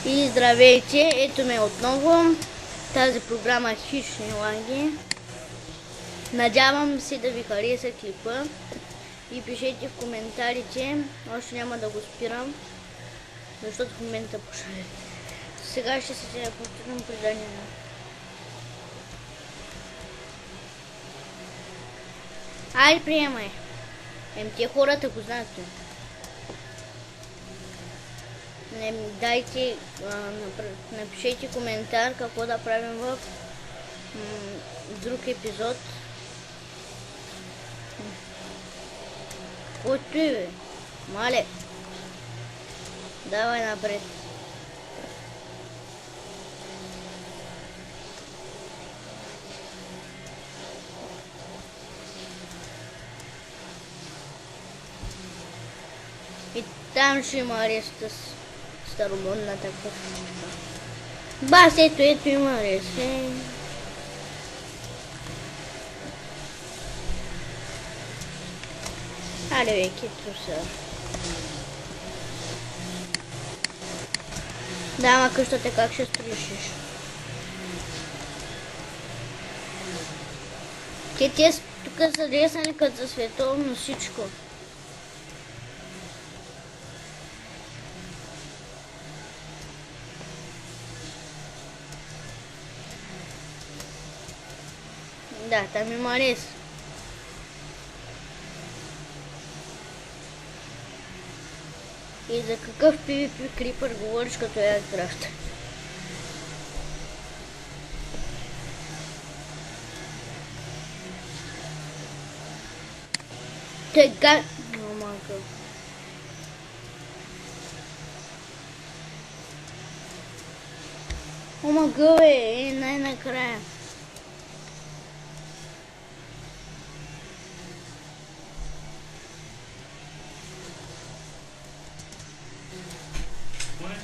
И здравейте, ето ме отново. Тази програма Хищни лаги. Надявам се да ви хареса клипа. И пишете в коментарите. Още няма да го спирам, защото в момента пушая. Сега ще се телепортирам при Данина. Ай, приемай. Те хората го знаят. Дайте, напишете коментар какво да правим в друг епизод. Който и бе. Мале. Давай напред. И там ще има арест с старомодната кухничка. Бас, ето има арест. Аре бе, китруса. Да, ама къщата как ще строишиш? Те тук са десани като за световно всичко. Да, там има рез. И за какъв PvP крипър говориш като Earthcraft? Тега... Омага. Омага бе, най-накрая.